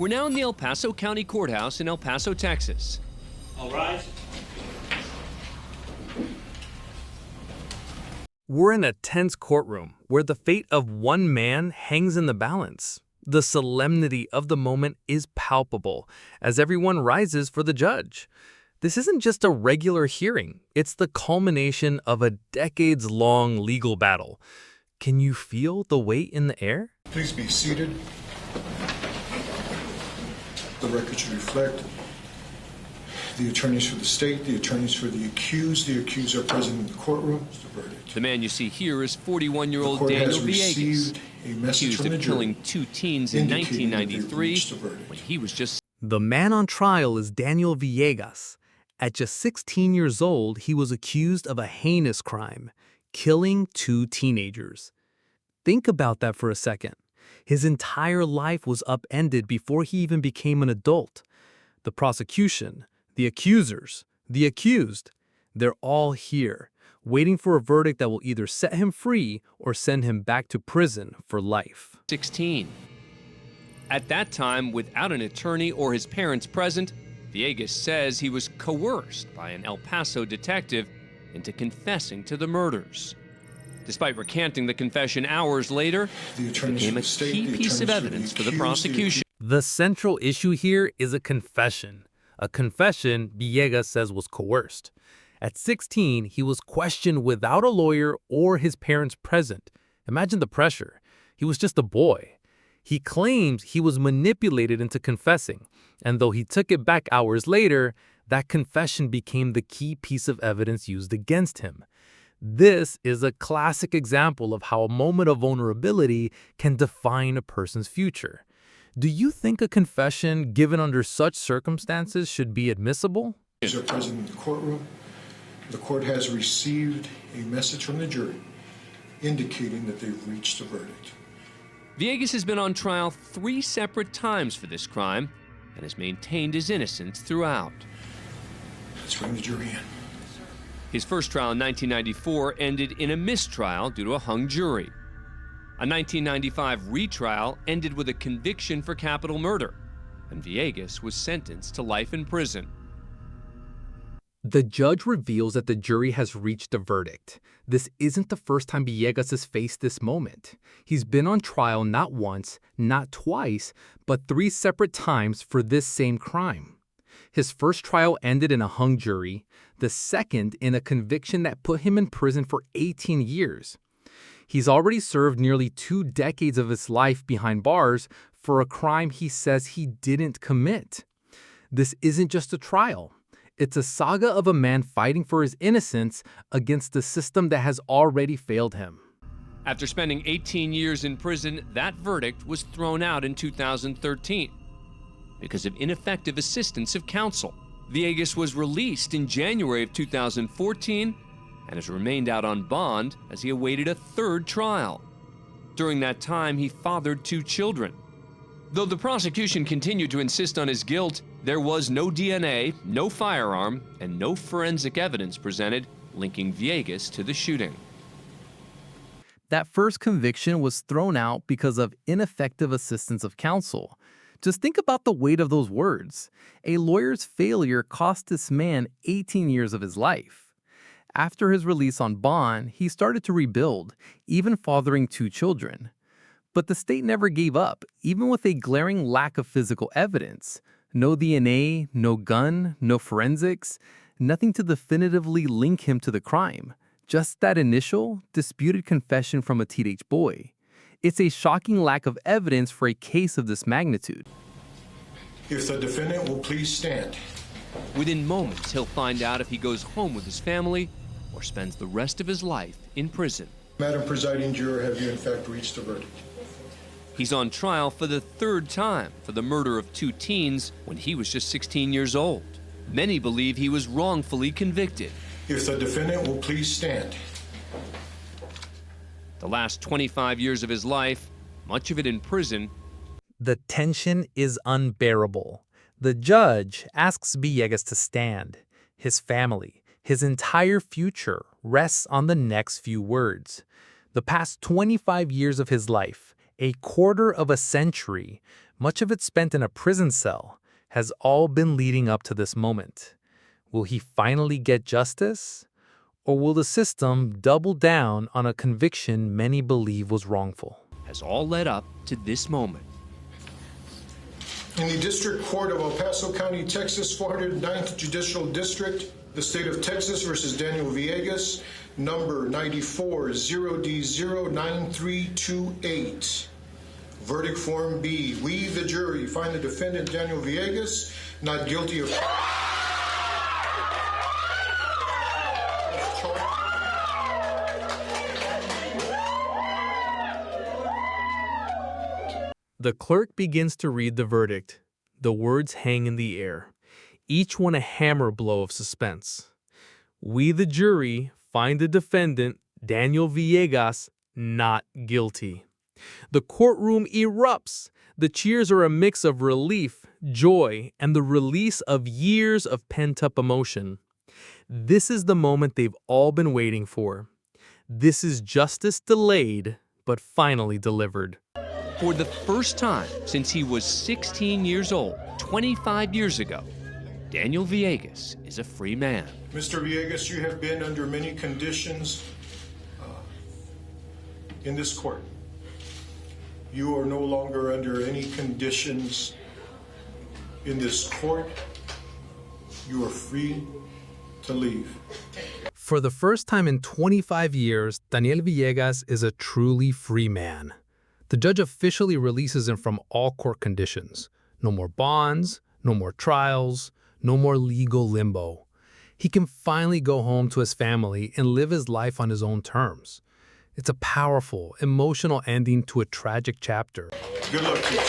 We're now in the El Paso County Courthouse in El Paso, Texas. All rise. We're in a tense courtroom where the fate of one man hangs in the balance. The solemnity of the moment is palpable as everyone rises for the judge. This isn't just a regular hearing, it's the culmination of a decades-long legal battle. Can you feel the weight in the air? Please be seated. The record should reflect the attorneys for the state, the attorneys for the accused are present in the courtroom. The man you see here is 41-year-old The court Daniel has Villegas, received a message accused from of the killing jury 2 teens in indicating that they've 1993 reached a verdict. when he was just The man on trial is Daniel Villegas. At just 16 years old, he was accused of a heinous crime, killing 2 teenagers. Think about that for a second. His entire life was upended before he even became an adult. The prosecution, the accusers, the accused, they're all here, waiting for a verdict that will either set him free or send him back to prison for life. 16. At that time, without an attorney or his parents present, Villegas says he was coerced by an El Paso detective into confessing to the murders. Despite recanting the confession hours later, it became a key piece of evidence for the prosecution. The central issue here is a confession Villegas says was coerced. At 16, he was questioned without a lawyer or his parents present. Imagine the pressure. He was just a boy. He claims he was manipulated into confessing, and though he took it back hours later, that confession became the key piece of evidence used against him. This is a classic example of how a moment of vulnerability can define a person's future. Do you think a confession given under such circumstances should be admissible? Are present in the courtroom. The court has received a message from the jury indicating that they've reached a verdict. Villegas has been on trial 3 separate times for this crime and has maintained his innocence throughout. Let's bring the jury in. His first trial in 1994 ended in a mistrial due to a hung jury. A 1995 retrial ended with a conviction for capital murder, and Villegas was sentenced to life in prison. The judge reveals that the jury has reached a verdict. This isn't the first time Villegas has faced this moment. He's been on trial not once, not twice, but 3 separate times for this same crime. His first trial ended in a hung jury, the second in a conviction that put him in prison for 18 years. He's already served nearly 2 decades of his life behind bars for a crime he says he didn't commit. This isn't just a trial. It's a saga of a man fighting for his innocence against the system that has already failed him. After spending 18 years in prison, that verdict was thrown out in 2013 because of ineffective assistance of counsel. Villegas was released in January of 2014 and has remained out on bond as he awaited a 3rd trial. During that time, he fathered 2 children. Though the prosecution continued to insist on his guilt, there was no DNA, no firearm, and no forensic evidence presented linking Villegas to the shooting. That first conviction was thrown out because of ineffective assistance of counsel. Just think about the weight of those words. A lawyer's failure cost this man 18 years of his life. After his release on bond, he started to rebuild, even fathering 2 children. But the state never gave up, even with a glaring lack of physical evidence. No DNA, no gun, no forensics, nothing to definitively link him to the crime. Just that initial, disputed confession from a teenage boy. It's a shocking lack of evidence for a case of this magnitude. If the defendant will please stand. Within moments, he'll find out if he goes home with his family or spends the rest of his life in prison. Madam Presiding Juror, have you in fact reached a verdict? He's on trial for the 3rd time for the murder of 2 teens when he was just 16 years old. Many believe he was wrongfully convicted. If the defendant will please stand. The last 25 years of his life, much of it in prison. The tension is unbearable. The judge asks Villegas to stand. His family, his entire future rests on the next few words. The past 25 years of his life, A quarter of a century, much of it spent in a prison cell, has all been leading up to this moment. Will he finally get justice? Or will the system double down on a conviction many believe was wrongful? Has all led up to this moment. In the District Court of El Paso County, Texas, 409th Judicial District, the State of Texas versus Daniel Villegas, number 94-0D09328. Verdict Form B. We, the jury, find the defendant Daniel Villegas not guilty of... The clerk begins to read the verdict. The words hang in the air, each one a hammer blow of suspense. We, the jury, find the defendant, Daniel Villegas, not guilty. The courtroom erupts. The cheers are a mix of relief, joy, and the release of years of pent-up emotion. This is the moment they've all been waiting for. This is justice delayed, but finally delivered. For the first time since he was 16 years old, 25 years ago, Daniel Villegas is a free man. Mr. Villegas, you have been under many conditions in this court. You are no longer under any conditions in this court. You are free to leave. For the first time in 25 years, Daniel Villegas is a truly free man. The judge officially releases him from all court conditions. No more bonds, no more trials, no more legal limbo. He can finally go home to his family and live his life on his own terms. It's a powerful, emotional ending to a tragic chapter. Good luck to you.